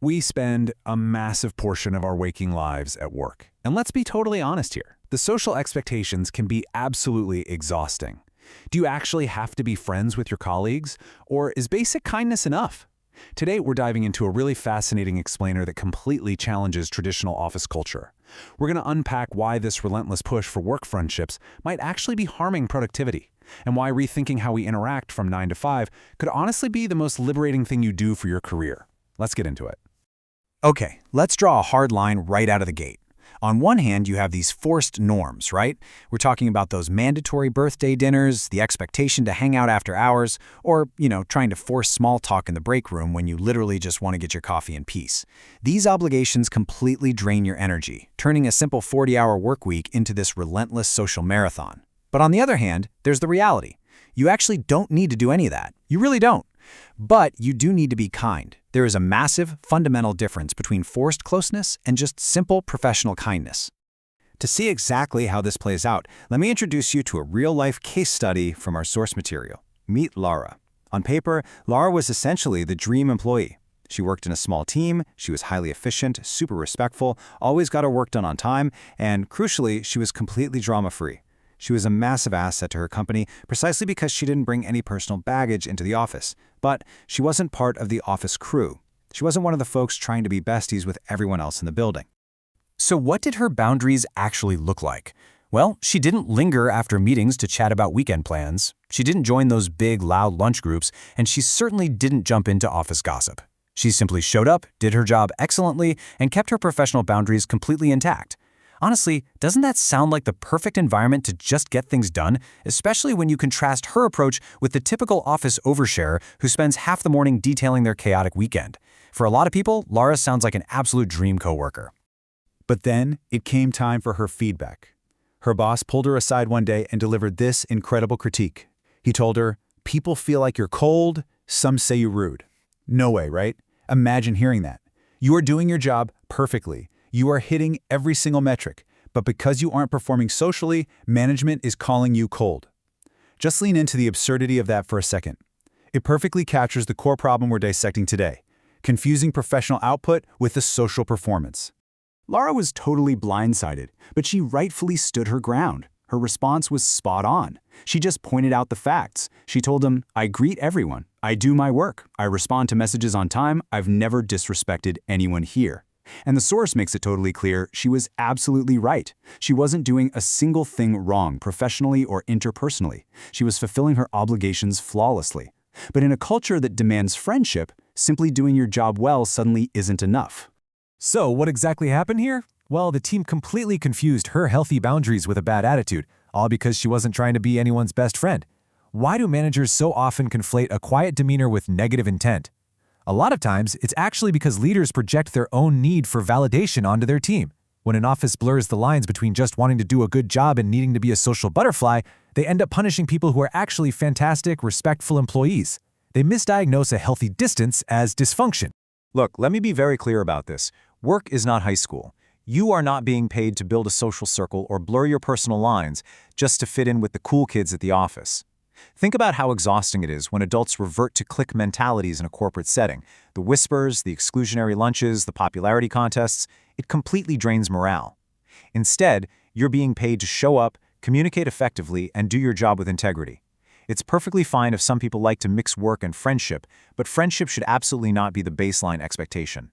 We spend a massive portion of our waking lives at work. And let's be totally honest here. The social expectations can be absolutely exhausting. Do you actually have to be friends with your colleagues, or is basic kindness enough? Today, we're diving into a really fascinating explainer that completely challenges traditional office culture. We're going to unpack why this relentless push for work friendships might actually be harming productivity, and why rethinking how we interact from 9 to 5 could honestly be the most liberating thing you do for your career. Let's get into it. Okay, let's draw a hard line right out of the gate. On one hand, you have these forced norms, right? We're talking about those mandatory birthday dinners, the expectation to hang out after hours, or, trying to force small talk in the break room when you literally just want to get your coffee in peace. These obligations completely drain your energy, turning a simple 40-hour work week into this relentless social marathon. But on the other hand, there's the reality. You actually don't need to do any of that. You really don't. But you do need to be kind. There is a massive, fundamental difference between forced closeness and just simple professional kindness. To see exactly how this plays out, let me introduce you to a real-life case study from our source material. Meet Laura. On paper, Laura was essentially the dream employee. She worked in a small team, she was highly efficient, super respectful, always got her work done on time, and crucially, she was completely drama-free. She was a massive asset to her company precisely because she didn't bring any personal baggage into the office. But she wasn't part of the office crew. She wasn't one of the folks trying to be besties with everyone else in the building. So what did her boundaries actually look like? Well, she didn't linger after meetings to chat about weekend plans. She didn't join those big, loud lunch groups, and she certainly didn't jump into office gossip. She simply showed up, did her job excellently, and kept her professional boundaries completely intact. Honestly, doesn't that sound like the perfect environment to just get things done, especially when you contrast her approach with the typical office oversharer who spends half the morning detailing their chaotic weekend? For a lot of people, Laura sounds like an absolute dream coworker. But then, it came time for her feedback. Her boss pulled her aside one day and delivered this incredible critique. He told her, "People feel like you're cold, some say you're rude." No way, right? Imagine hearing that. You are doing your job perfectly. You are hitting every single metric, but because you aren't performing socially, management is calling you cold. Just lean into the absurdity of that for a second. It perfectly captures the core problem we're dissecting today, confusing professional output with the social performance. Laura was totally blindsided, but she rightfully stood her ground. Her response was spot on. She just pointed out the facts. She told him, "I greet everyone. I do my work. I respond to messages on time. I've never disrespected anyone here." And the source makes it totally clear she was absolutely right. She wasn't doing a single thing wrong, professionally or interpersonally. She was fulfilling her obligations flawlessly. But in a culture that demands friendship, simply doing your job well suddenly isn't enough. So what exactly happened here? Well, the team completely confused her healthy boundaries with a bad attitude, all because she wasn't trying to be anyone's best friend. Why do managers so often conflate a quiet demeanor with negative intent? A lot of times, it's actually because leaders project their own need for validation onto their team. When an office blurs the lines between just wanting to do a good job and needing to be a social butterfly, they end up punishing people who are actually fantastic, respectful employees. They misdiagnose a healthy distance as dysfunction. Look, let me be very clear about this. Work is not high school. You are not being paid to build a social circle or blur your personal lines just to fit in with the cool kids at the office. Think about how exhausting it is when adults revert to clique mentalities in a corporate setting. The whispers, the exclusionary lunches, the popularity contests, it completely drains morale. Instead, you're being paid to show up, communicate effectively, and do your job with integrity. It's perfectly fine if some people like to mix work and friendship, but friendship should absolutely not be the baseline expectation.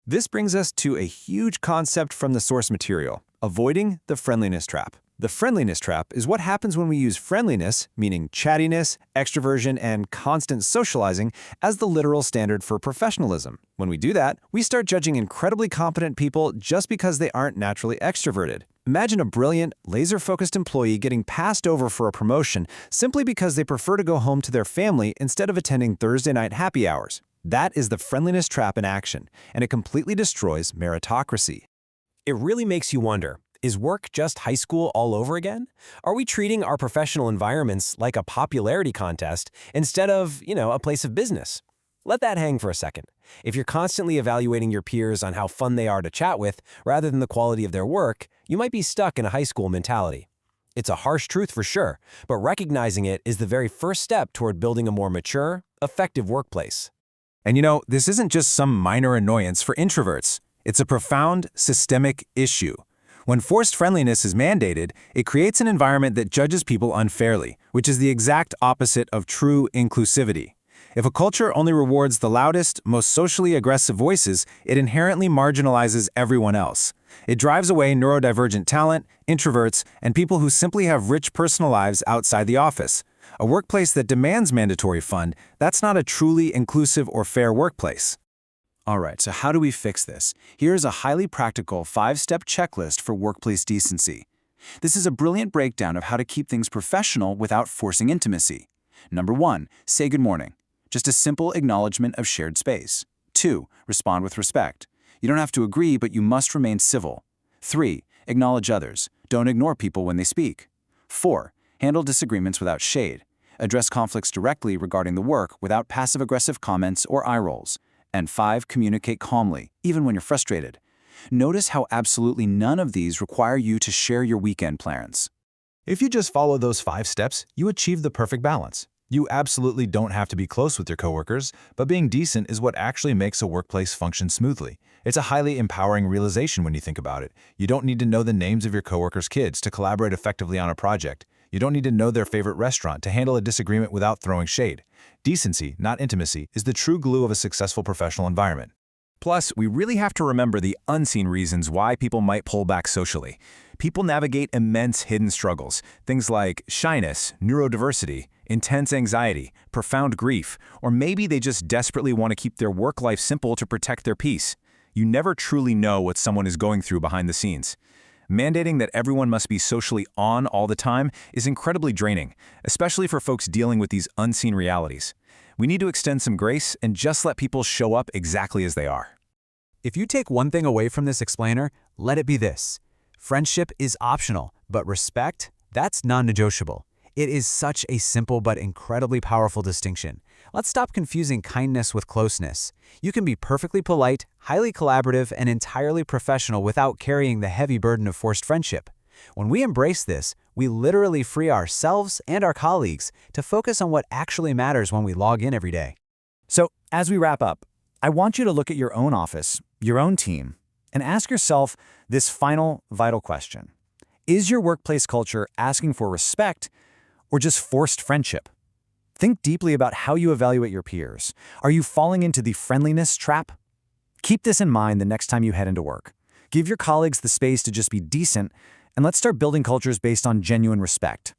This brings us to a huge concept from the source material: avoiding the friendliness trap. The friendliness trap is what happens when we use friendliness, meaning chattiness, extroversion, and constant socializing, as the literal standard for professionalism. When we do that, we start judging incredibly competent people just because they aren't naturally extroverted. Imagine a brilliant, laser-focused employee getting passed over for a promotion simply because they prefer to go home to their family instead of attending Thursday night happy hours. That is the friendliness trap in action, and it completely destroys meritocracy. It really makes you wonder, is work just high school all over again? Are we treating our professional environments like a popularity contest instead of, a place of business? Let that hang for a second. If you're constantly evaluating your peers on how fun they are to chat with rather than the quality of their work, you might be stuck in a high school mentality. It's a harsh truth for sure, but recognizing it is the very first step toward building a more mature, effective workplace. And this isn't just some minor annoyance for introverts. It's a profound systemic issue. When forced friendliness is mandated, it creates an environment that judges people unfairly, which is the exact opposite of true inclusivity. If a culture only rewards the loudest, most socially aggressive voices, it inherently marginalizes everyone else. It drives away neurodivergent talent, introverts, and people who simply have rich personal lives outside the office. A workplace that demands mandatory fun, that's not a truly inclusive or fair workplace. All right, so how do we fix this? Here's a highly practical 5-step checklist for workplace decency. This is a brilliant breakdown of how to keep things professional without forcing intimacy. Number 1, say good morning. Just a simple acknowledgement of shared space. 2, respond with respect. You don't have to agree, but you must remain civil. 3, acknowledge others. Don't ignore people when they speak. 4, handle disagreements without shade. Address conflicts directly regarding the work without passive-aggressive comments or eye rolls. And 5, communicate calmly, even when you're frustrated. Notice how absolutely none of these require you to share your weekend plans. If you just follow those 5 steps, you achieve the perfect balance. You absolutely don't have to be close with your coworkers, but being decent is what actually makes a workplace function smoothly. It's a highly empowering realization when you think about it. You don't need to know the names of your coworkers' kids to collaborate effectively on a project. You don't need to know their favorite restaurant to handle a disagreement without throwing shade. Decency, not intimacy, is the true glue of a successful professional environment. Plus, we really have to remember the unseen reasons why people might pull back socially. People navigate immense hidden struggles, things like shyness, neurodiversity, intense anxiety, profound grief, or maybe they just desperately want to keep their work life simple to protect their peace. You never truly know what someone is going through behind the scenes. Mandating that everyone must be socially on all the time is incredibly draining, especially for folks dealing with these unseen realities. We need to extend some grace and just let people show up exactly as they are. If you take one thing away from this explainer, let it be this. Friendship is optional, but respect, that's non-negotiable. It is such a simple but incredibly powerful distinction. Let's stop confusing kindness with closeness. You can be perfectly polite, highly collaborative, and entirely professional without carrying the heavy burden of forced friendship. When we embrace this, we literally free ourselves and our colleagues to focus on what actually matters when we log in every day. So, as we wrap up, I want you to look at your own office, your own team, and ask yourself this final vital question. Is your workplace culture asking for respect or just forced friendship? Think deeply about how you evaluate your peers. Are you falling into the friendliness trap? Keep this in mind the next time you head into work. Give your colleagues the space to just be decent, and let's start building cultures based on genuine respect.